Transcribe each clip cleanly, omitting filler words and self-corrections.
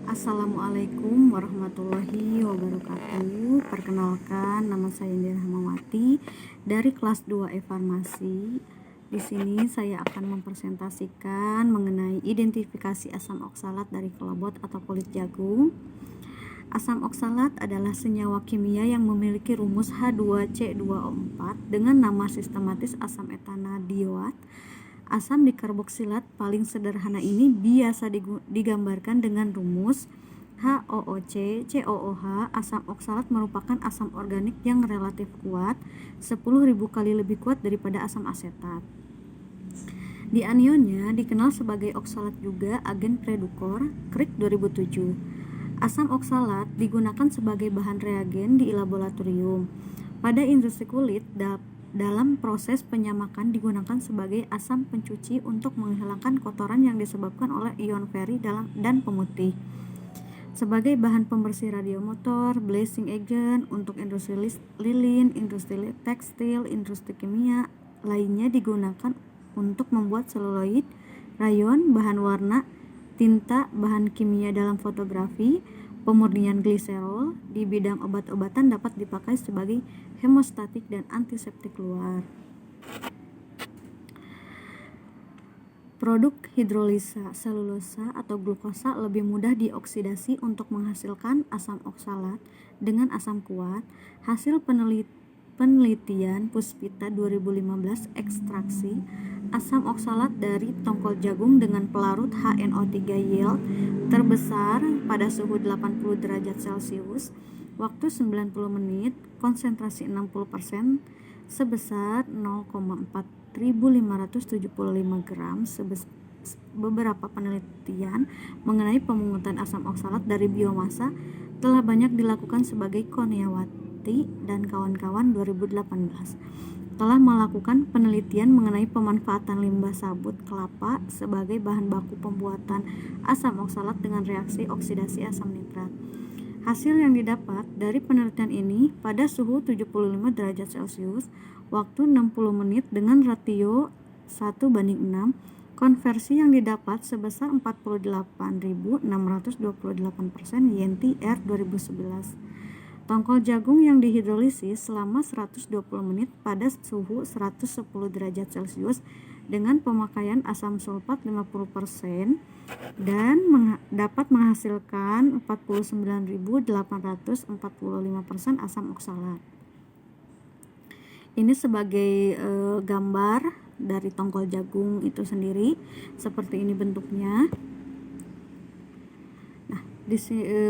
Assalamualaikum warahmatullahi wabarakatuh. Perkenalkan, nama saya Indira Hamawati dari kelas 2E Farmasi. Di sini saya akan mempresentasikan mengenai identifikasi asam oksalat dari kelabot atau kulit jagung. Asam oksalat adalah senyawa kimia yang memiliki rumus H2C2O4 dengan nama sistematis asam etanadioat. Asam dikarboksilat paling sederhana ini biasa digambarkan dengan rumus HOOC COOH. Asam oksalat merupakan asam organik yang relatif kuat, 10.000 kali lebih kuat daripada asam asetat. Di anionnya dikenal sebagai oksalat juga agen predukor, Crick 2007. Asam oksalat digunakan sebagai bahan reagen di laboratorium. Pada industri kulit, dalam proses penyamakan digunakan sebagai asam pencuci untuk menghilangkan kotoran yang disebabkan oleh ion feri dan pemutih. Sebagai bahan pembersih radiomotor, bleaching agent untuk industri lilin, industri tekstil, industri kimia lainnya digunakan untuk membuat seluloid, rayon, bahan warna, tinta, bahan kimia dalam fotografi, pemurnian gliserol. Di bidang obat-obatan dapat dipakai sebagai hemostatik dan antiseptik luar. Produk hidrolisa selulosa atau glukosa lebih mudah dioksidasi untuk menghasilkan asam oksalat dengan asam kuat. Hasil penelitian Puspita 2015 ekstraksi asam oksalat dari tongkol jagung dengan pelarut HNO3 yield terbesar pada suhu 80 derajat Celcius, waktu 90 menit, konsentrasi 60% sebesar 0,4575 gram. Beberapa penelitian mengenai pemungutan asam oksalat dari biomasa telah banyak dilakukan sebagai Koniawati dan kawan-kawan 2018 telah melakukan penelitian mengenai pemanfaatan limbah sabut kelapa sebagai bahan baku pembuatan asam oksalat dengan reaksi oksidasi asam nitrat. Hasil yang didapat dari penelitian ini pada suhu 75 derajat Celcius, waktu 60 menit dengan ratio 1:6, konversi yang didapat sebesar 48.628% YNTR 2011. Tongkol jagung yang dihidrolisis selama 120 menit pada suhu 110 derajat Celcius dengan pemakaian asam sulfat 50% dan dapat menghasilkan 49.845% asam oksalat. Ini sebagai gambar dari tongkol jagung itu sendiri, seperti ini bentuknya.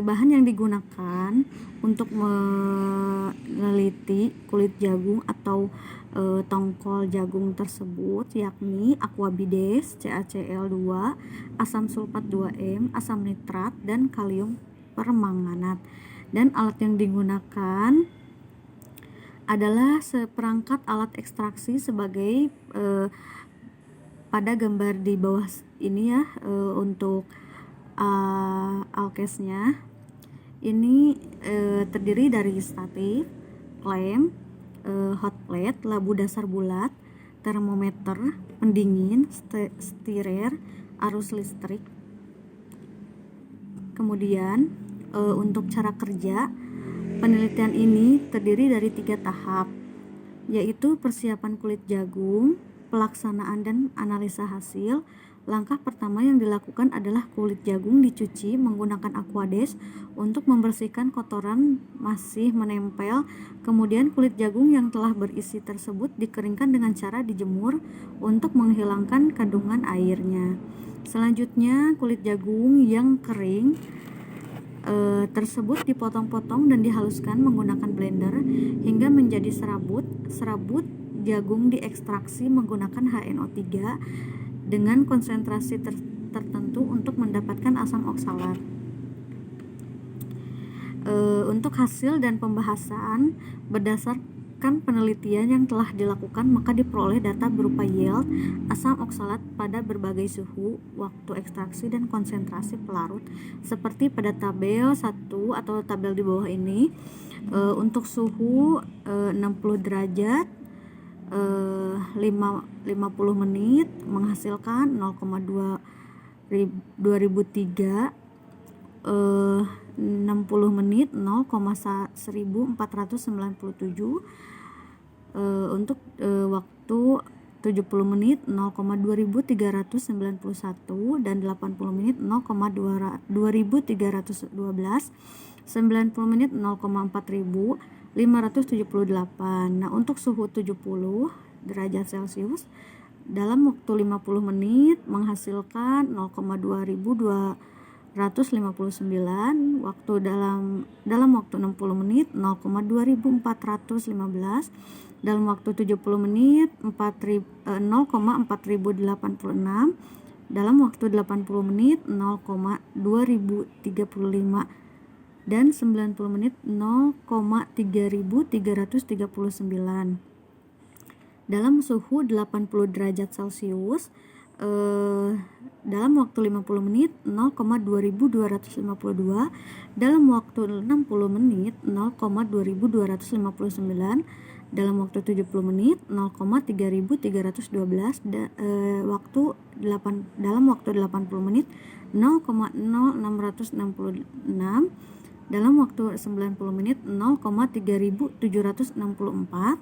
Bahan yang digunakan untuk meneliti kulit jagung atau tongkol jagung tersebut yakni aquabides, CaCl2, asam sulfat 2M, asam nitrat, dan kalium permanganat. Dan alat yang digunakan adalah seperangkat alat ekstraksi sebagai pada gambar di bawah ini ya, untuk alkesnya ini terdiri dari statif, klem, hot plate, labu dasar bulat, termometer, pendingin, stirrer, arus listrik. Kemudian untuk cara kerja penelitian ini terdiri dari 3 tahap, yaitu persiapan kulit jagung, pelaksanaan dan analisa hasil. Langkah pertama yang dilakukan adalah kulit jagung dicuci menggunakan aquades untuk membersihkan kotoran masih menempel. Kemudian kulit jagung yang telah berisi tersebut dikeringkan dengan cara dijemur untuk menghilangkan kandungan airnya. Selanjutnya kulit jagung yang kering tersebut dipotong-potong dan dihaluskan menggunakan blender hingga menjadi serabut. Serabut jagung diekstraksi menggunakan HNO3 dengan konsentrasi tertentu untuk mendapatkan asam oksalat. Untuk hasil dan pembahasan berdasarkan penelitian yang telah dilakukan, maka diperoleh data berupa yield asam oksalat pada berbagai suhu, waktu ekstraksi, dan konsentrasi pelarut seperti pada tabel 1 atau tabel di bawah ini. Untuk suhu 60 derajat 50 menit menghasilkan 0,2003 60 menit 0,1497. Untuk waktu 70 menit 0,2391 dan 80 menit 0,2312, 90 menit 0,4578. Nah, untuk suhu 70 derajat Celcius dalam waktu 50 menit menghasilkan 0,2259, waktu dalam waktu 60 menit 0,2415, dalam waktu 70 menit 0,4086, dalam waktu 80 menit 0,2035, dan 90 menit 0,3339. Dalam suhu 80 derajat Celcius dalam waktu 50 menit 0,2252, dalam waktu 60 menit 0,2259, dalam waktu 70 menit 0,3312, dalam waktu 80 menit 0,0666, dalam waktu 90 menit 0,3764,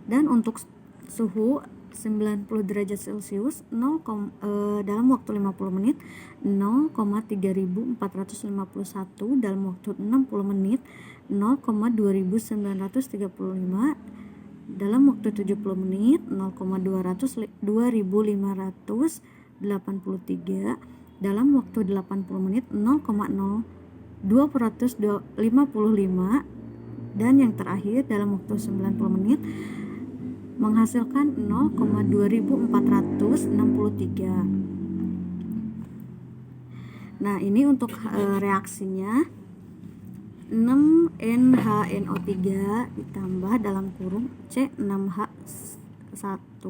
dan untuk suhu 90 derajat Celcius dalam waktu 50 menit 0,3451, dalam waktu 60 menit 0,2935, dalam waktu 70 menit 0,2583, dalam waktu 80 menit 0,0255, dan yang terakhir dalam waktu 90 menit menghasilkan 0,2463. Nah, ini untuk reaksinya 6NHNO3 ditambah dalam kurung C6H1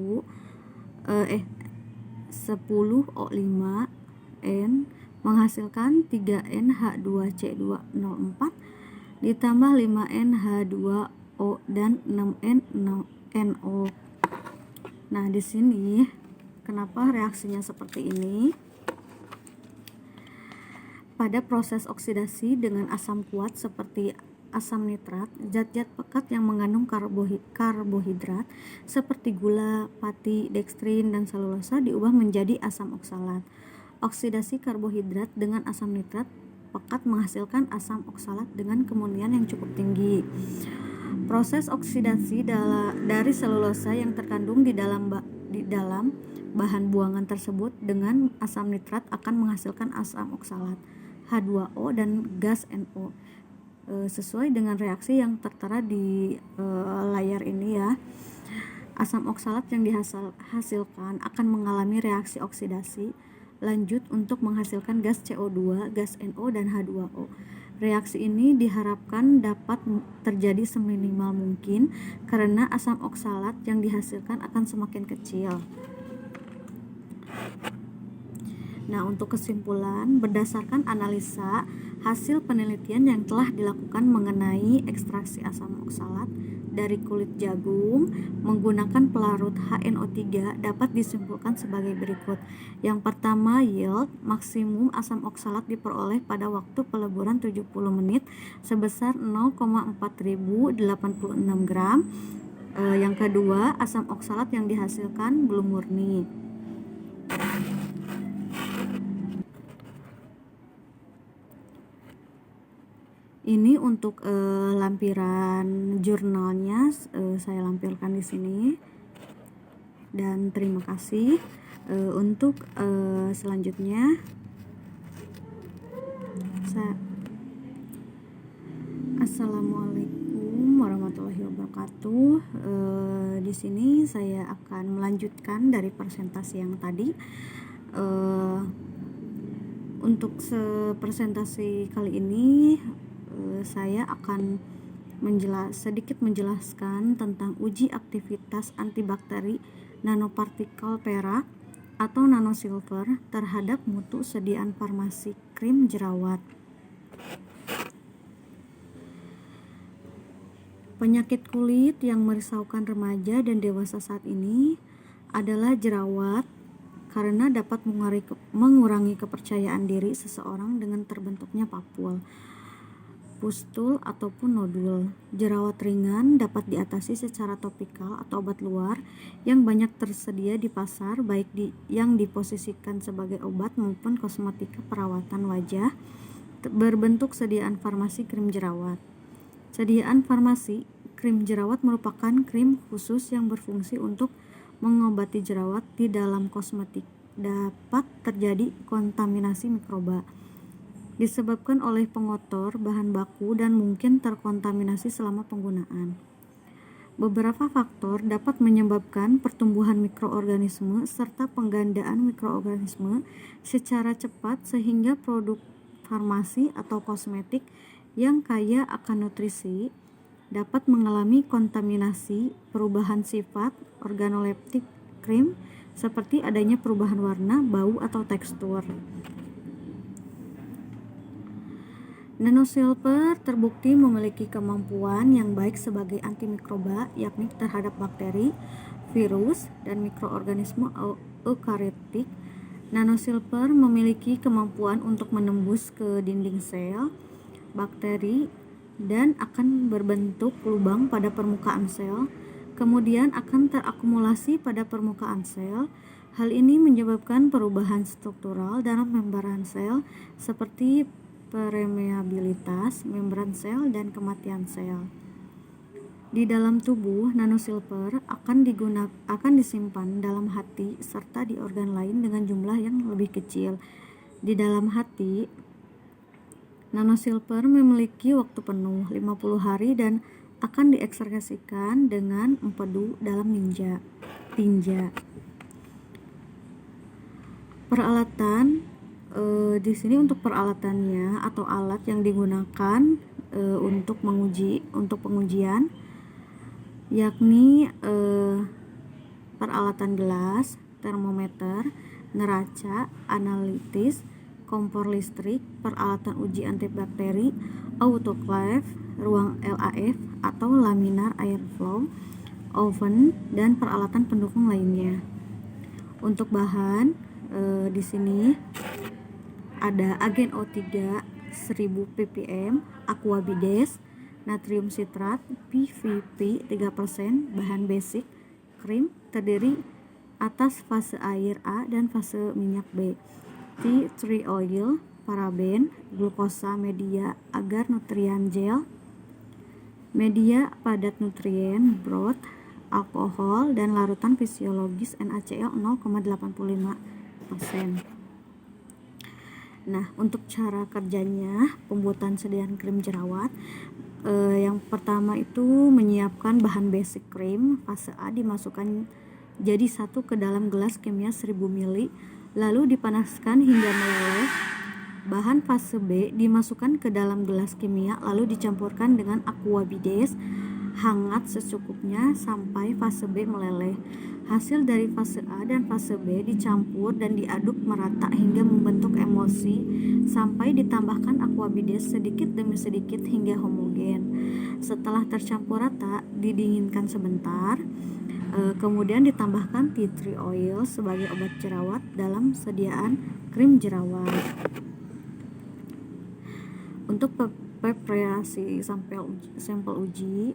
10O5N menghasilkan 3NH2C204 ditambah 5NH2O dan 6NO. Nah, di sini kenapa reaksinya seperti ini? Pada proses oksidasi dengan asam kuat seperti asam nitrat, zat-zat pekat yang mengandung karbohidrat seperti gula, pati, dekstrin, dan selulosa diubah menjadi asam oksalat. Oksidasi karbohidrat dengan asam nitrat pekat menghasilkan asam oksalat dengan kemurnian yang cukup tinggi. Proses oksidasi dari selulosa yang terkandung di dalam bahan buangan tersebut dengan asam nitrat akan menghasilkan asam oksalat H2O dan gas NO, sesuai dengan reaksi yang tertera di layar ini ya. Asam oksalat yang dihasilkan akan mengalami reaksi oksidasi lanjut untuk menghasilkan gas CO2, gas NO, dan H2O. Reaksi ini diharapkan dapat terjadi seminimal mungkin karena asam oksalat yang dihasilkan akan semakin kecil. Nah, untuk kesimpulan, berdasarkan analisa hasil penelitian yang telah dilakukan mengenai ekstraksi asam oksalat dari kulit jagung menggunakan pelarut HNO3 dapat disimpulkan sebagai berikut. Yang pertama, yield maksimum asam oksalat diperoleh pada waktu peleburan 70 menit sebesar 0,4086 gram. Yang kedua, asam oksalat yang dihasilkan belum murni. Ini untuk lampiran jurnalnya saya lampirkan di sini. Dan terima kasih. Untuk selanjutnya Assalamualaikum warahmatullahi wabarakatuh. Di sini saya akan melanjutkan dari presentasi yang tadi. Untuk presentasi kali ini saya akan sedikit menjelaskan tentang uji aktivitas antibakteri nanopartikel perak atau nanosilver terhadap mutu sediaan farmasi krim jerawat. Penyakit kulit yang merisaukan remaja dan dewasa saat ini adalah jerawat karena dapat mengurangi kepercayaan diri seseorang dengan terbentuknya papul, pustul ataupun nodul. Jerawat ringan dapat diatasi secara topikal atau obat luar yang banyak tersedia di pasar, baik yang diposisikan sebagai obat maupun kosmetika perawatan wajah berbentuk sediaan farmasi krim jerawat. Sediaan farmasi krim jerawat merupakan krim khusus yang berfungsi untuk mengobati jerawat. Di dalam kosmetik dapat terjadi kontaminasi mikroba disebabkan oleh pengotor, bahan baku, dan mungkin terkontaminasi selama penggunaan. Beberapa faktor dapat menyebabkan pertumbuhan mikroorganisme serta penggandaan mikroorganisme secara cepat sehingga produk farmasi atau kosmetik yang kaya akan nutrisi dapat mengalami kontaminasi, perubahan sifat organoleptik krim seperti adanya perubahan warna, bau, atau tekstur. Nanosilver terbukti memiliki kemampuan yang baik sebagai antimikroba, yakni terhadap bakteri, virus, dan mikroorganisme eukariotik. Nanosilver memiliki kemampuan untuk menembus ke dinding sel bakteri dan akan berbentuk lubang pada permukaan sel, kemudian akan terakumulasi pada permukaan sel. Hal ini menyebabkan perubahan struktural dalam membran sel seperti permeabilitas membran sel dan kematian sel. Di dalam tubuh, nanosilver akan disimpan dalam hati serta di organ lain dengan jumlah yang lebih kecil. Di dalam hati, nanosilver memiliki waktu penuh 50 hari dan akan diekspresikan dengan empedu dalam tinja. Peralatan di sini untuk peralatannya atau alat yang digunakan untuk pengujian yakni peralatan gelas, termometer, neraca, analitis, kompor listrik, peralatan uji antibakteri, autoclave, ruang LAF atau laminar airflow, oven, dan peralatan pendukung lainnya. Untuk bahan di sini ada agen O3 1000 ppm, aquabides, natrium sitrat, PVP 3%, bahan basic, krim, terdiri atas fase air A dan fase minyak B, tea tree oil, paraben, glukosa media agar nutrien gel, media padat nutrien, broth, alkohol, dan larutan fisiologis NaCl 0,85%. Nah, untuk cara kerjanya pembuatan sediaan krim jerawat, yang pertama itu menyiapkan bahan basic krim. Fase A dimasukkan jadi satu ke dalam gelas kimia 1000 ml, lalu dipanaskan hingga meleleh. Bahan fase B dimasukkan ke dalam gelas kimia, lalu dicampurkan dengan aquabides hangat secukupnya sampai fase B meleleh. Hasil dari fase A dan fase B dicampur dan diaduk merata hingga membentuk emulsi sampai ditambahkan aquabides sedikit demi sedikit hingga homogen. Setelah tercampur rata, didinginkan sebentar. Kemudian ditambahkan tea tree oil sebagai obat jerawat dalam sediaan krim jerawat. Untuk preparasi sampel uji,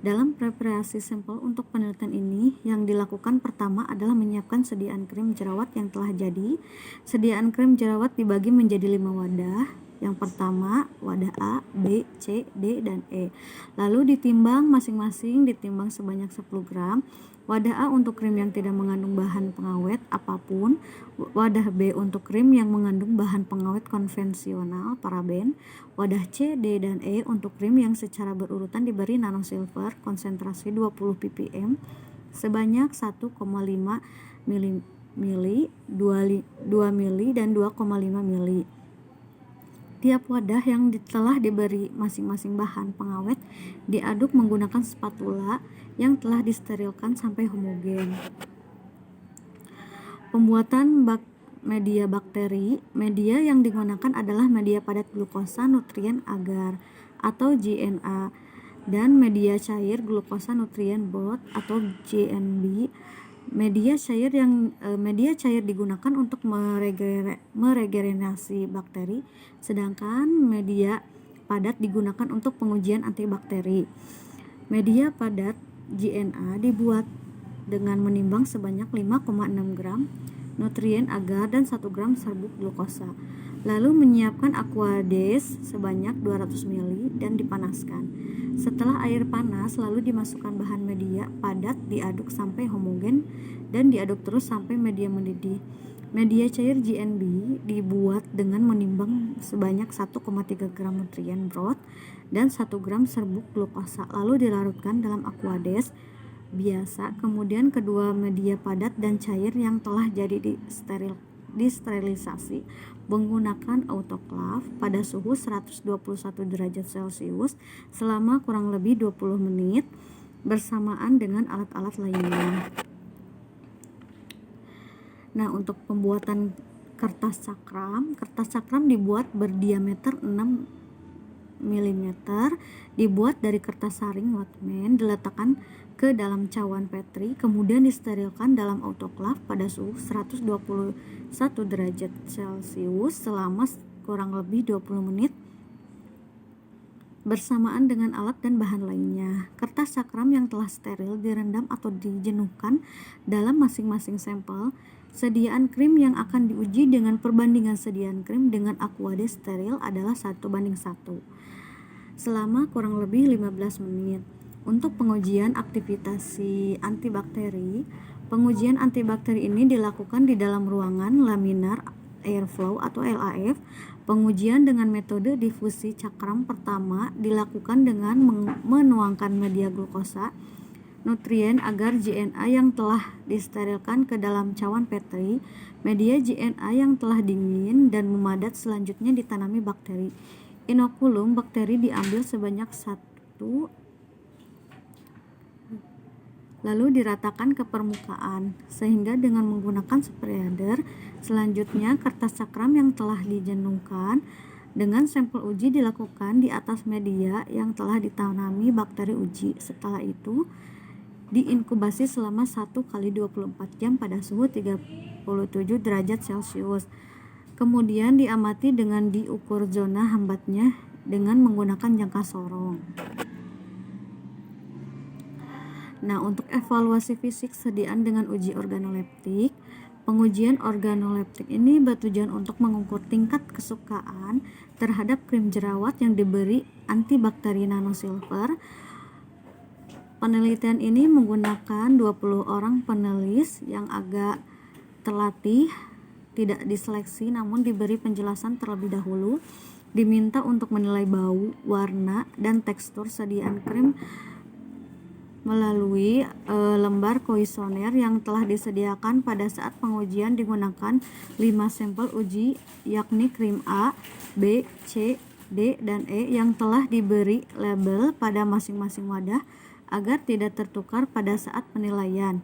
dalam preparasi sampel untuk penelitian ini yang dilakukan pertama adalah menyiapkan sediaan krim jerawat yang telah jadi. Sediaan krim jerawat dibagi menjadi 5 wadah. Yang pertama wadah A, B, C, D, dan E. Lalu ditimbang masing-masing, ditimbang sebanyak 10 gram. Wadah A untuk krim yang tidak mengandung bahan pengawet apapun. Wadah B untuk krim yang mengandung bahan pengawet konvensional, paraben. Wadah C, D, dan E untuk krim yang secara berurutan diberi nanosilver konsentrasi 20 ppm sebanyak 1,5 ml, 2 ml, dan 2,5 ml. Tiap wadah yang telah diberi masing-masing bahan pengawet diaduk menggunakan spatula yang telah disterilkan sampai homogen. Pembuatan media bakteri. Media yang digunakan adalah media padat glukosa nutrien agar atau GNA dan media cair glukosa nutrien broth atau GNB. Media cair digunakan untuk meregenerasi bakteri, sedangkan media padat digunakan untuk pengujian antibakteri. Media padat JNA dibuat dengan menimbang sebanyak 5,6 gram nutrien agar dan 1 gram serbuk glukosa. Lalu menyiapkan aquades sebanyak 200 ml dan dipanaskan. Setelah air panas, lalu dimasukkan bahan media padat, diaduk sampai homogen dan diaduk terus sampai media mendidih. Media cair JNB dibuat dengan menimbang sebanyak 1,3 gram nutrien broth dan 1 gram serbuk glukosa, lalu dilarutkan dalam aquades biasa. Kemudian kedua media padat dan cair yang telah jadi disterilisasi menggunakan autoclave pada suhu 121 derajat Celcius selama kurang lebih 20 menit bersamaan dengan alat-alat lainnya. Nah, untuk pembuatan kertas cakram dibuat berdiameter 6 mm, dibuat dari kertas saring Whatman, diletakkan ke dalam cawan Petri, kemudian disterilkan dalam autoclave pada suhu 121 derajat Celcius selama kurang lebih 20 menit bersamaan dengan alat dan bahan lainnya. Kertas cakram yang telah steril direndam atau dijenuhkan dalam masing-masing sampel sediaan krim yang akan diuji dengan perbandingan sediaan krim dengan aquades steril adalah 1:1 selama kurang lebih 15 menit. Untuk pengujian aktivitasi antibakteri, pengujian antibakteri ini dilakukan di dalam ruangan laminar airflow atau LAF. Pengujian dengan metode difusi cakram pertama dilakukan dengan menuangkan media glukosa nutrien agar JNA yang telah disterilkan ke dalam cawan Petri. Media JNA yang telah dingin dan memadat selanjutnya ditanami bakteri. Inokulum bakteri diambil sebanyak 1, lalu diratakan ke permukaan, sehingga dengan menggunakan spreader. Selanjutnya kertas cakram yang telah dijenuhkan dengan sampel uji dilakukan di atas media yang telah ditanami bakteri uji. Setelah itu diinkubasi selama 1x24 jam pada suhu 37 derajat Celcius. Kemudian diamati dengan diukur zona hambatnya dengan menggunakan jangka sorong. Nah, untuk evaluasi fisik sediaan dengan uji organoleptik, pengujian organoleptik ini bertujuan untuk mengukur tingkat kesukaan terhadap krim jerawat yang diberi antibakteri nanosilver. Penelitian ini menggunakan 20 orang penulis yang agak terlatih, tidak diseleksi namun diberi penjelasan terlebih dahulu. Diminta untuk menilai bau, warna, dan tekstur sediaan krim melalui lembar kuesioner yang telah disediakan. Pada saat pengujian digunakan 5 sampel uji, yakni krim A, B, C, D, dan E yang telah diberi label pada masing-masing wadah agar tidak tertukar pada saat penilaian.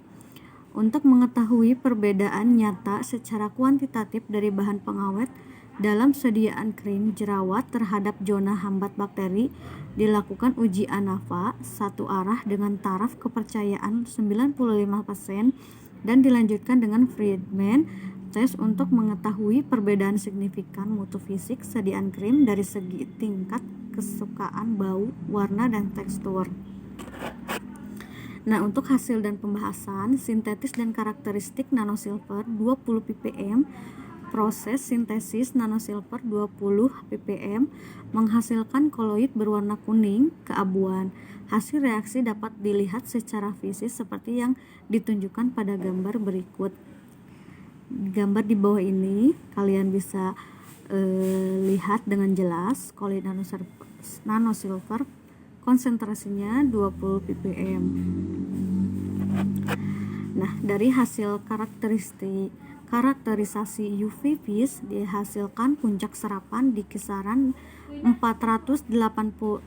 Untuk mengetahui perbedaan nyata secara kuantitatif dari bahan pengawet dalam sediaan krim jerawat terhadap zona hambat bakteri, dilakukan uji ANAVA satu arah dengan taraf kepercayaan 95% dan dilanjutkan dengan Friedman test untuk mengetahui perbedaan signifikan mutu fisik sediaan krim dari segi tingkat kesukaan bau, warna, dan tekstur. Nah, untuk hasil dan pembahasan sintetis dan karakteristik nanosilver 20 ppm. Proses sintesis nanosilver 20 ppm menghasilkan koloid berwarna kuning keabuan. Hasil reaksi dapat dilihat secara fisik seperti yang ditunjukkan pada gambar berikut. Gambar di bawah ini kalian bisa lihat dengan jelas koloid nanosilver konsentrasinya 20 ppm. Nah, dari hasil karakterisasi UV vis dihasilkan puncak serapan di kisaran 418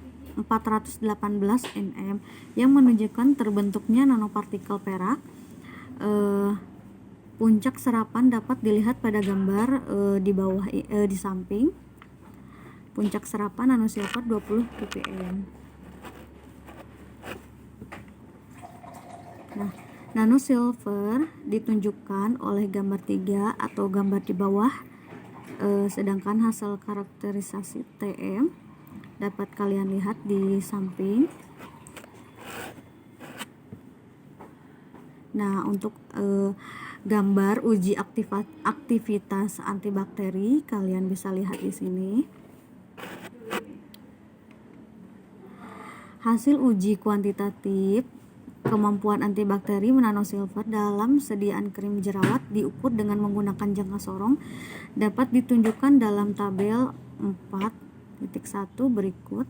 nm yang menunjukkan terbentuknya nanopartikel perak. Puncak serapan dapat dilihat pada gambar di bawah di samping. Puncak serapan nanosilver 20 ppm. Nah, Nano silver ditunjukkan oleh gambar 3 atau gambar di bawah, sedangkan hasil karakterisasi TM dapat kalian lihat di samping. Nah, untuk gambar uji aktivitas antibakteri kalian bisa lihat di sini. Hasil uji kuantitatif kemampuan antibakteri nanosilver dalam sediaan krim jerawat diukur dengan menggunakan jangka sorong dapat ditunjukkan dalam tabel 4.1 berikut.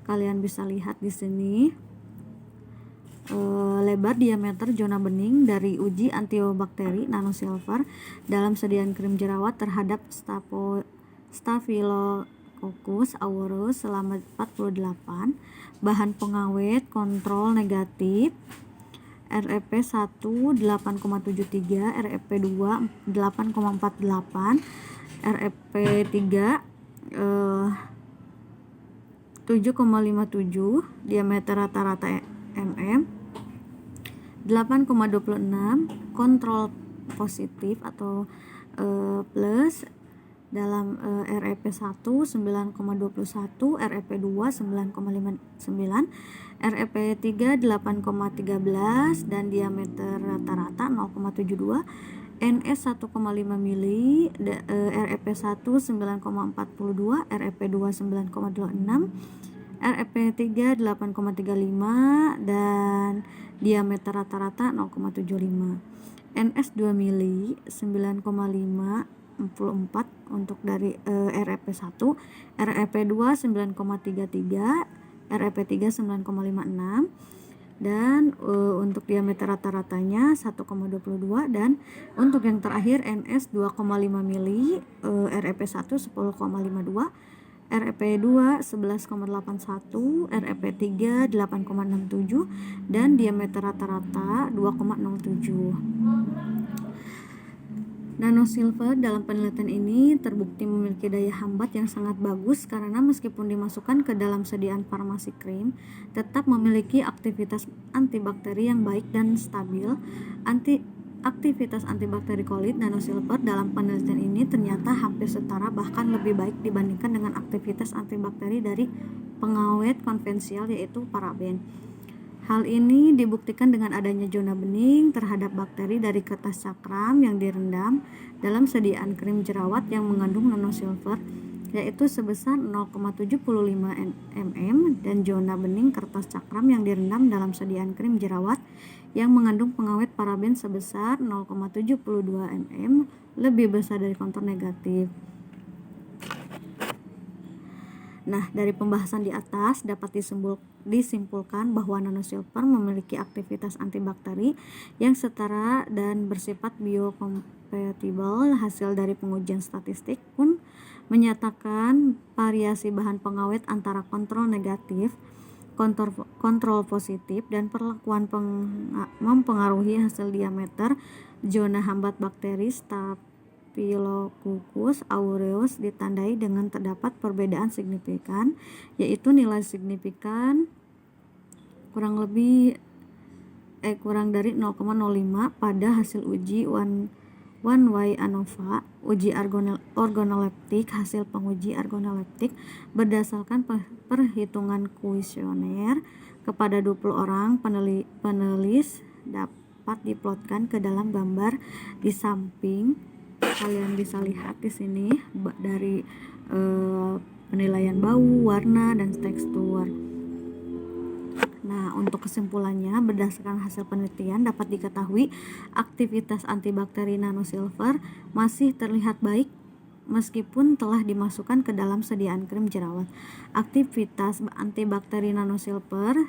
Kalian bisa lihat di sini lebar diameter zona bening dari uji antibakteri nanosilver dalam sediaan krim jerawat terhadap Staphylococcus aureus selama 48. Bahan pengawet kontrol negatif REP 1 8,73, REP 2 8,48, REP 3 7,57, diameter rata-rata mm, 8,26, kontrol positif atau plus dalam REP 1 9,21, REP 2 9,59, REP 3 8,13 dan diameter rata-rata 0,72, NS 1,5 mili, REP 1 9,42, REP 2 9,26, REP 3 8,35 dan diameter rata-rata 0,75, NS 2 mili 9,54 untuk dari REP 1, REP 2 9,33, REP 3 9,56 dan untuk diameter rata-ratanya 1,22 dan untuk yang terakhir NS 2,5 mili, REP 1 10,52, REP 2 11,81, REP 3 8,67 dan diameter rata-rata 2,07. Nanosilver dalam penelitian ini terbukti memiliki daya hambat yang sangat bagus karena meskipun dimasukkan ke dalam sediaan farmasi krim, tetap memiliki aktivitas antibakteri yang baik dan stabil. Aktivitas antibakteri kulit nanosilver dalam penelitian ini ternyata hampir setara bahkan lebih baik dibandingkan dengan aktivitas antibakteri dari pengawet konvensional yaitu paraben. Hal ini dibuktikan dengan adanya zona bening terhadap bakteri dari kertas cakram yang direndam dalam sediaan krim jerawat yang mengandung nanosilver, yaitu sebesar 0,75 mm dan zona bening kertas cakram yang direndam dalam sediaan krim jerawat yang mengandung pengawet paraben sebesar 0,72 mm, lebih besar dari kontur negatif. Nah, dari pembahasan di atas dapat disimpulkan bahwa nanosilver memiliki aktivitas antibakteri yang setara dan bersifat biokompatibel. Hasil dari pengujian statistik pun menyatakan variasi bahan pengawet antara kontrol negatif, kontrol positif, dan perlakuan mempengaruhi hasil diameter zona hambat bakteri Staphylococcus aureus ditandai dengan terdapat perbedaan signifikan, yaitu nilai signifikan kurang dari 0,05 pada hasil uji one way ANOVA, uji organoleptik. Hasil penguji organoleptik berdasarkan perhitungan kuesioner kepada 20 orang penulis dapat diplotkan ke dalam gambar di samping. Kalian bisa lihat di sini dari penilaian bau, warna, dan tekstur. Nah, untuk kesimpulannya, berdasarkan hasil penelitian dapat diketahui aktivitas antibakteri nanosilver masih terlihat baik meskipun telah dimasukkan ke dalam sediaan krim jerawat. Aktivitas antibakteri nanosilver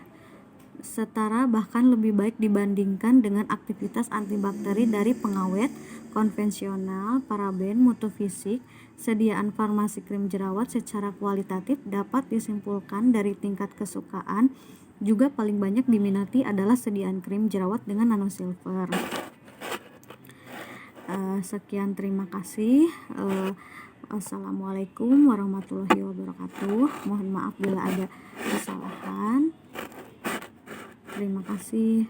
setara bahkan lebih baik dibandingkan dengan aktivitas antibakteri dari pengawet konvensional, paraben, mutu fisik, sediaan farmasi krim jerawat. Secara kualitatif dapat disimpulkan dari tingkat kesukaan juga paling banyak diminati adalah sediaan krim jerawat dengan nanosilver. Sekian, terima kasih. Assalamualaikum warahmatullahi wabarakatuh. Mohon maaf bila ada kesalahan. Terima kasih.